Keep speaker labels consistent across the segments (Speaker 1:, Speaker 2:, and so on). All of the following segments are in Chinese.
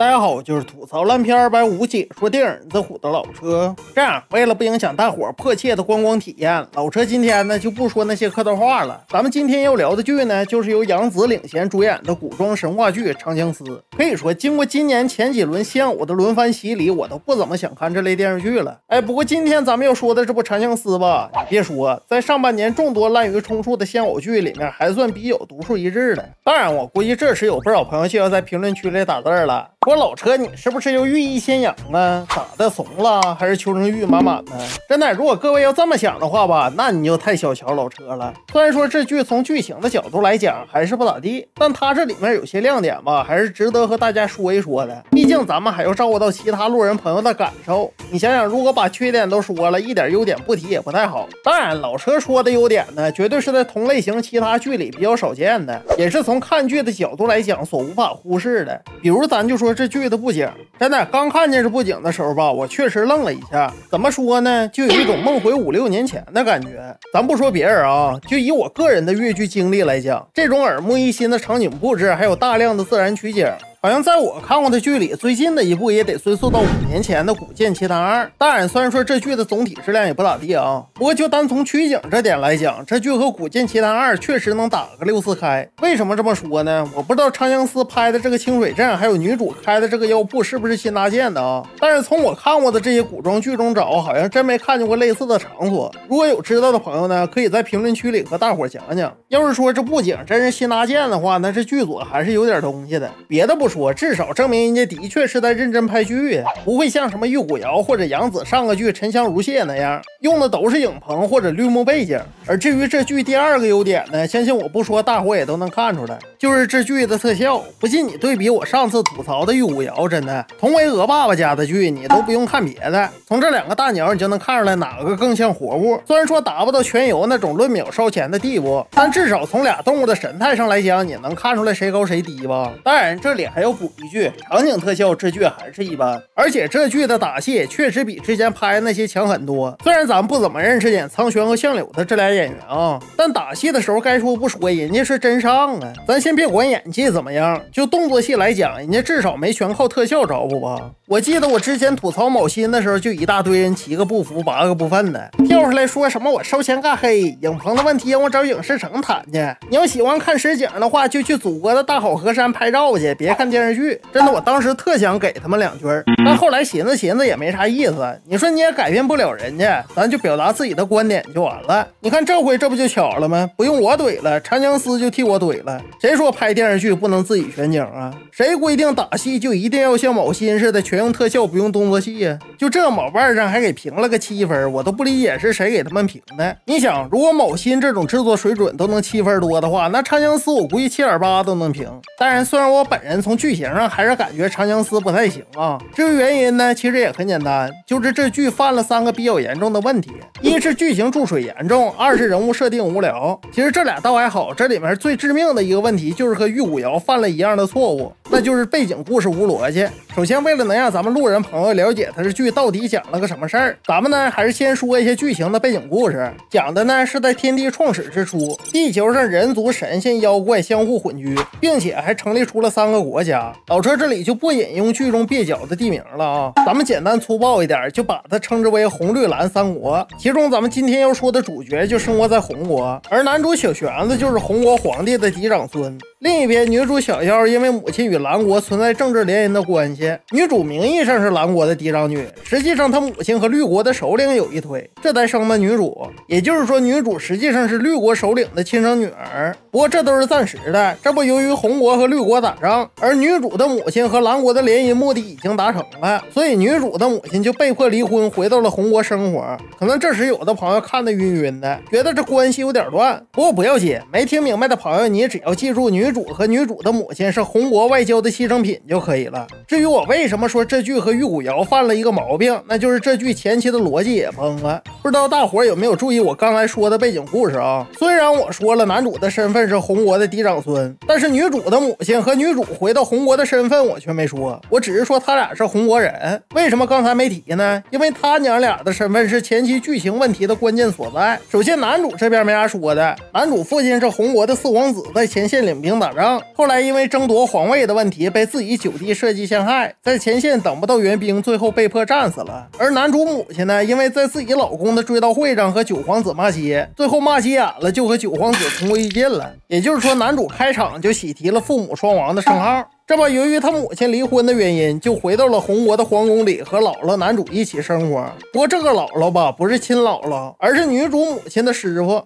Speaker 1: 大家好，我就是吐槽烂片250解说电影的虎的老车。这样，为了不影响大伙迫切的观光体验，老车今天呢就不说那些客套话了。咱们今天要聊的剧呢，就是由杨紫领衔主演的古装神话剧《长相思》。可以说，经过今年前几轮仙偶的轮番洗礼，我都不怎么想看这类电视剧了。不过今天咱们要说的这部《长相思》吧，你别说，在上半年众多滥竽充数的仙偶剧里面，还算比较独树一帜的。当然，我估计这时有不少朋友就要在评论区里打字了。说老车，你是不是又寓意先养啊？咋的，怂了还是求生欲满满呢？真的，如果各位要这么想的话吧，那你就太小瞧老车了。虽然说这剧从剧情的角度来讲还是不咋地，但它这里面有些亮点吧，还是值得和大家说一说的。毕竟咱们还要照顾到其他路人朋友的感受。你想想，如果把缺点都说了，一点优点不提也不太好。当然，老车说的优点呢，绝对是在同类型其他剧里比较少见的，也是从看剧的角度来讲所无法忽视的。比如咱就说这剧的布景，真的刚看见这布景的时候吧，我确实愣了一下。怎么说呢，就有一种梦回5、6年前的感觉。咱不说别人啊，就以我个人的粤剧经历来讲，这种耳目一新的场景布置，还有大量的自然取景，好像在我看过的剧里，最近的一部也得追溯到5年前的《古剑奇谭2》。当然，虽然说这剧的总体质量也不咋地啊，不过就单从取景这点来讲，这剧和《古剑奇谭2》确实能打个6、4开。为什么这么说呢？我不知道长相思拍的这个清水镇，还有女主开的这个药铺是不是新搭建的啊？但是从我看过的这些古装剧中找，好像真没看见过类似的场所。如果有知道的朋友呢，可以在评论区里和大伙讲讲。要是说这布景真是新搭建的话，那这剧组还是有点东西的。别的不说，至少证明人家的确是在认真拍剧呀，不会像什么玉骨遥或者杨紫上个剧沉香如屑那样，用的都是影棚或者绿幕背景。而至于这剧第二个优点呢，相信我不说，大伙也都能看出来，就是这剧的特效。不信你对比我上次吐槽的玉骨遥，真的同为鹅爸爸家的剧，你都不用看别的，从这两个大鸟你就能看出来哪个更像活物。虽然说达不到全游那种论秒烧钱的地步，但至少从俩动物的神态上来讲，你能看出来谁高谁低吧。当然这里还要补一句，场景特效这剧还是一般，而且这剧的打戏确实比之前拍的那些强很多。虽然咱们不怎么认识演苍玄和相柳的这俩演员啊，但打戏的时候该说不说，人家是真上啊。咱先别管演技怎么样，就动作戏来讲，人家至少没全靠特效招呼吧。我记得我之前吐槽某新的时候，就一大堆人7个不服8个不忿的跳出来说什么我收钱干黑，影棚的问题让我找影视城谈去。你要喜欢看实景的话，就去祖国的大好河山拍照去，别看电视剧。真的，我当时特想给他们2句，但后来寻思也没啥意思。你说你也改变不了人家，咱就表达自己的观点就完了。你看这回这不就巧了吗？不用我怼了，长相思就替我怼了。谁说拍电视剧不能自己选景啊？谁规定打戏就一定要像某新似的全用特效不用动作戏呀？就这某瓣上还给评了个7分，我都不理解是谁给他们评的。你想，如果某新这种制作水准都能7分多的话，那长相思我估计7.8都能评。当然，虽然我本人从剧情上还是感觉长相思不太行啊。至于原因呢，其实也很简单，就是这剧犯了3个比较严重的问题：一是剧情注水严重，2是人物设定无聊。其实这俩倒还好，这里面最致命的一个问题就是和玉骨遥犯了一样的错误，那就是背景故事无逻辑。首先，为了能让咱们路人朋友了解他这剧到底讲了个什么事儿，咱们呢还是先说一些剧情的背景故事。讲的呢是在天地创始之初，地球上人族、神仙、妖怪相互混居，并且还成立出了3个国家。老车这里就不引用剧中蹩脚的地名了啊，咱们简单粗暴一点，就把它称之为红绿蓝3国。其中咱们今天要说的主角就生活在红国，而男主小玄子就是红国皇帝的嫡长孙。另一边，女主小妖因为母亲与蓝国存在政治联姻的关系，女主名义上是蓝国的嫡长女，实际上她母亲和绿国的首领有一腿，这才生的女主。也就是说，女主实际上是绿国首领的亲生女儿。不过这都是暂时的，这不由于红国和绿国打仗，而女主的母亲和蓝国的联姻目的已经达成了，所以女主的母亲就被迫离婚，回到了红国生活。可能这时有的朋友看得晕晕的，觉得这关系有点乱。不过不要紧，没听明白的朋友，你只要记住女主和女主的母亲是红国外交的牺牲品就可以了。至于我为什么说这剧和玉骨遥犯了一个毛病，那就是这剧前期的逻辑也崩了。不知道大伙有没有注意我刚才说的背景故事啊？虽然我说了男主的身份是红国的嫡长孙，但是女主的母亲和女主回到红国的身份我却没说，我只是说他俩是红国人。为什么刚才没提呢？因为他娘俩的身份是前期剧情问题的关键所在。首先男主这边没啥说的，男主父亲是红国的4皇子，在前线领兵打仗，后来因为争夺皇位的问题被自己9弟设计陷害，在前线等不到援兵，最后被迫战死了。而男主母亲呢，因为在自己老公的追悼会上和9皇子骂街，最后骂急眼了，就和9皇子同归于尽了。也就是说，男主开场就喜提了父母双亡的称号。这不，由于他母亲离婚的原因，就回到了红国的皇宫里和姥姥男主一起生活。不过这个姥姥吧，不是亲姥姥，而是女主母亲的师傅。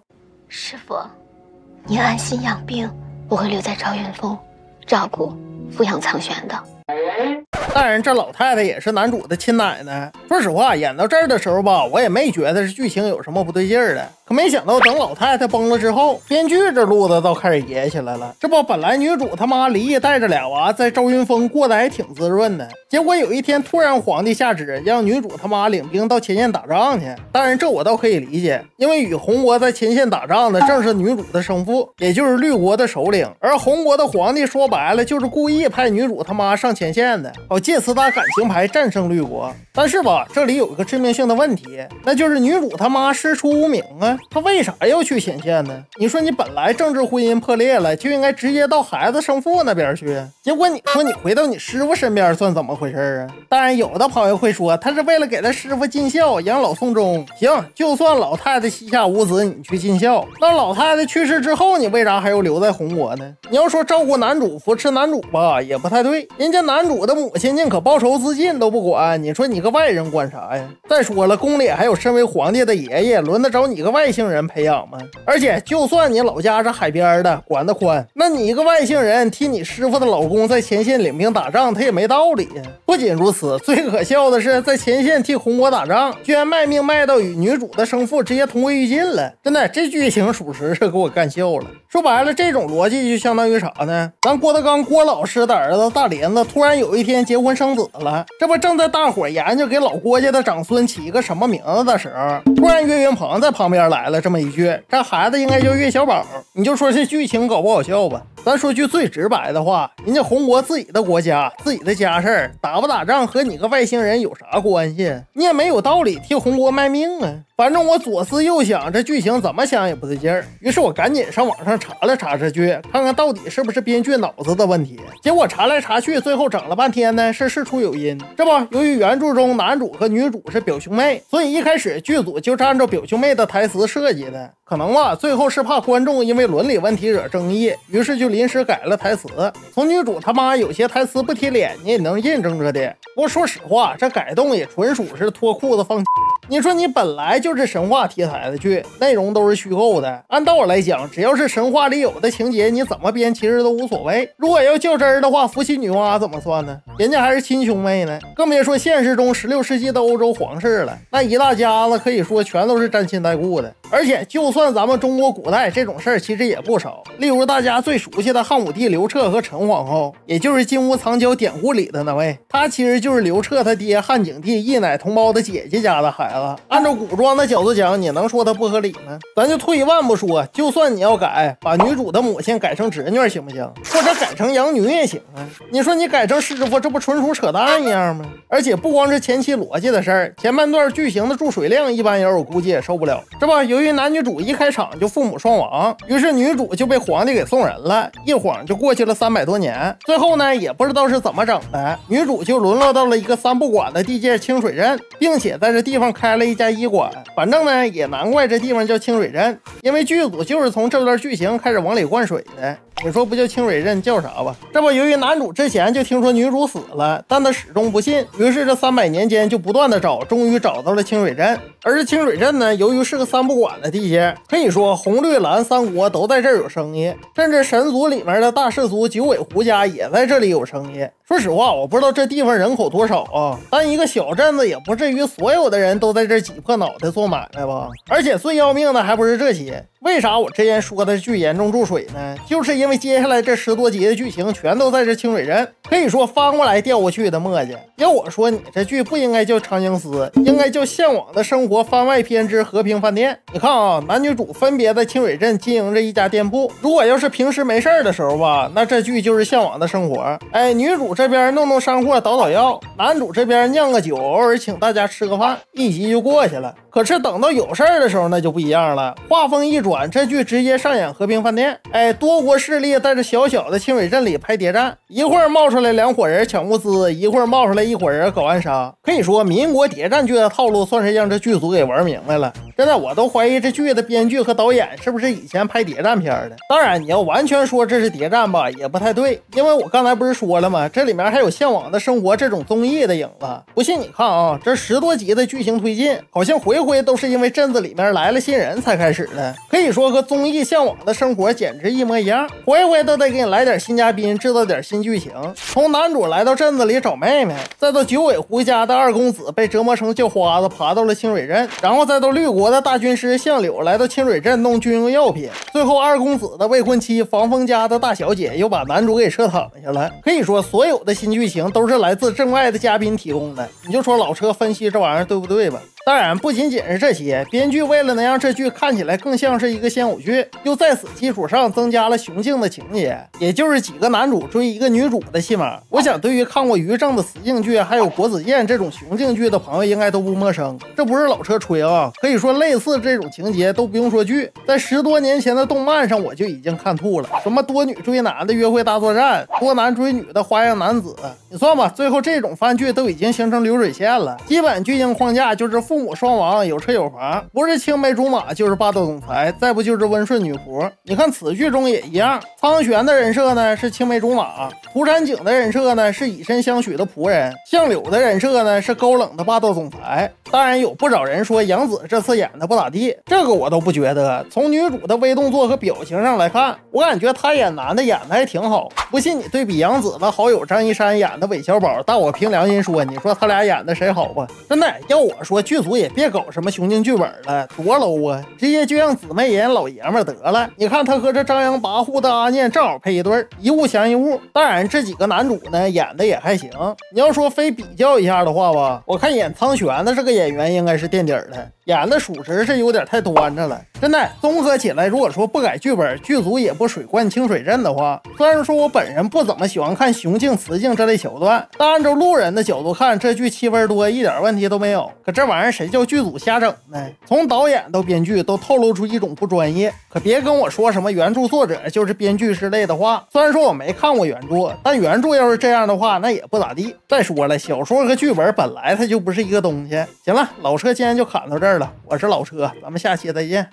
Speaker 2: 师傅，您安心养病，我会留在赵云峰照顾抚养苍玄的。
Speaker 1: 当然，这老太太也是男主的亲奶奶。说实话，演到这儿的时候吧，我也没觉得这剧情有什么不对劲儿的。可没想到，等老太太崩了之后，编剧这路子倒开始野起来了。这不，本来女主他妈离异带着俩娃在赵云峰过得还挺滋润的，结果有一天突然皇帝下旨让女主他妈领兵到前线打仗去。当然，这我倒可以理解，因为与红国在前线打仗的正是女主的生父，也就是绿国的首领。而红国的皇帝说白了就是故意派女主他妈上前线的，好借此打感情牌战胜绿国。但是吧，这里有一个致命性的问题，那就是女主他妈师出无名啊，她为啥要去前线呢？你说你本来政治婚姻破裂了，就应该直接到孩子生父那边去，结果你说你回到你师傅身边算怎么回事啊？当然，有的朋友会说，他是为了给他师傅尽孝，养老送终。行，就算老太太膝下无子，你去尽孝，那老太太去世之后，你为啥还要留在红国呢？你要说照顾男主、扶持男主吧，也不太对。人家男主的母亲宁可报仇自尽都不管，你说你个外人管啥呀？再说了，宫里还有身为皇帝的爷爷，轮得着你个外姓人培养吗？而且，就算你老家是海边的，管得宽，那你一个外姓人替你师傅的老公在前线领兵打仗，他也没道理呀。不仅如此，最可笑的是，在前线替红国打仗，居然卖命卖到与女主的生父直接同归于尽了。真的，这剧情属实是给我干笑了。说白了，这种逻辑就相当于啥呢？咱郭德纲郭老师的儿子大林子突然有一天结婚生子了，这不正在大伙研究给老郭家的长孙起一个什么名字的时候，突然岳云鹏在旁边来了这么一句，这孩子应该叫岳小宝。你就说这剧情搞不好笑吧？咱说句最直白的话，人家红国自己的国家自己的家事儿，打不打仗和你个外星人有啥关系？你也没有道理替红国卖命啊。反正我左思右想，这剧情怎么想也不对劲儿，于是我赶紧上网上查了查这剧，看看到底是不是编剧脑子的问题。结果查来查去，最后整了半天呢，是事出有因。这不，由于原著中男主和女主是表兄妹，所以一开始剧组就是按照表兄妹的台词设计的。可能吧，最后是怕观众因为伦理问题惹争议，于是就临时改了台词。从女主他妈有些台词不提脸，你也能印证这点。不过说实话，这改动也纯属是脱裤子放你说你本来就是神话题材的剧，内容都是虚构的，按道理来讲，只要是神话里有的情节，你怎么编其实都无所谓。如果要较真儿的话，伏羲女娲怎么算呢？人家还是亲兄妹呢，更别说现实中16世纪的欧洲皇室了，那一大家子可以说全都是沾亲带故的。而且就算咱们中国古代这种事儿其实也不少，例如大家最熟悉的汉武帝刘彻和陈皇后，也就是金屋藏娇典故里的那位，他其实就是刘彻他爹汉景帝一奶同胞的姐姐家的孩子。按照古装的角度讲，你能说他不合理吗？咱就退一万步说，就算你要改，把女主的母亲改成侄女行不行？或者改成养女也行啊？你说你改成师傅，这不纯属扯淡一样吗？而且不光是前期逻辑的事儿，前半段剧情的注水量，一般人我估计也受不了。这不，由于男女主一开场就父母双亡，于是女主就被皇帝给送人了，一晃就过去了300多年。最后呢，也不知道是怎么整的，女主就沦落到了一个3不管的地界清水镇，并且在这地方开了一家医馆。反正呢，也难怪这地方叫清水镇，因为剧组就是从这段剧情开始往里灌水的。你说不叫清水镇叫啥吧？这不，由于男主之前就听说女主死了，但他始终不信，于是这300年间就不断的找，终于找到了清水镇。而这清水镇呢，由于是个3不管的地界，可以说红绿蓝3国都在这儿有生意，甚至神族里面的大氏族九尾狐家也在这里有生意。说实话，我不知道这地方人口多少啊，但一个小镇子也不至于所有的人都在这挤破脑袋做买卖吧。而且最要命的还不是这些，为啥我之前说的剧严重注水呢？就是因为接下来这10多集的剧情全都在这清水镇，可以说翻过来调过去的磨叽。要我说，你这剧不应该叫《长相思》，应该叫《向往的生活番外篇之和平饭店》。你看啊，男女主分别在清水镇经营着一家店铺。如果要是平时没事的时候吧，那这剧就是《向往的生活》。哎，女主这边弄弄山货倒倒药，男主这边酿个酒，偶尔请大家吃个饭，一集就过去了。可可是等到有事儿的时候那就不一样了，画风一转，这剧直接上演和平饭店。多国势力在这小小的清水镇里拍谍战，一会儿冒出来2伙人抢物资，一会儿冒出来1伙人搞暗杀。可以说民国谍战剧的套路算是让这剧组给玩明白了。真的，我都怀疑这剧的编剧和导演是不是以前拍谍战片的。当然你要完全说这是谍战吧也不太对，因为我刚才不是说了吗，这里面还有向往的生活这种综艺的影子。不信你看啊，这10多集的剧情推进，好像回回都是因为镇子里面来了新人才开始的，可以说和综艺向往的生活简直一模一样，回回都得给你来点新嘉宾，制造点新剧情。从男主来到镇子里找妹妹，再到九尾狐家的2公子被折磨成叫花子爬到了清水镇，然后再到绿国的大军师相柳来到清水镇弄军用药品，最后2公子的未婚妻防风家的大小姐又把男主给撤躺下了。可以说所有的新剧情都是来自镇外的嘉宾提供的，你就说老车分析这玩意儿对不对吧？当然不仅仅是这些，编剧为了能让这剧看起来更像是一个仙舞剧，又在此基础上增加了雄竞的情节，也就是几个男主追一个女主的戏码。我想对于看过于正的雌竞剧还有国子监这种雄竞剧的朋友应该都不陌生，这不是老车吹啊，可以说类似这种情节都不用说剧，在10多年前的动漫上我就已经看吐了，什么多女追男的约会大作战，多男追女的花样男子，你算吧，最后这种番剧都已经形成流水线了，基本剧情框架就是父母双亡，有车有房，不是青梅竹马就是霸道总裁，再不就是温顺女仆。你看此剧中也一样，苍玄的人设呢是青梅竹马，涂山璟的人设呢是以身相许的仆人，相柳的人设呢是高冷的霸道总裁。当然有不少人说杨紫这次演的不咋地，这个我都不觉得，从女主的微动作和表情上来看，我感觉她演男的演的还挺好。不信你对比杨紫的好友张一山演的韦小宝，但我凭良心说，你说他俩演的谁好吧？真的，要我说剧组也别搞什么雄竞剧本了，多 low 啊，直接就让姊妹演老爷们得了。你看他和这张扬跋扈的阿念正好配一对，一物降一物。当然这几个男主呢演的也还行，你要说非比较一下的话吧，我看演苍玄的这个演员应该是垫底的，演的属实是有点太端着了。真的，综合起来，如果说不改剧本，剧组也不水灌清水镇的话，虽然说我本人不怎么喜欢看雄竞雌竞这类桥段，但按照路人的角度看，这剧气味多，一点问题都没有。可这玩意儿谁叫剧组瞎整呢？从导演到编剧都透露出一种不专业。可别跟我说什么原著作者就是编剧之类的话，虽然说我没看过原著，但原著要是这样的话，那也不咋地。再说了，小说和剧本本来它就不是一个东西。行了，老车今天就侃到这儿了，我是老车，咱们下期再见。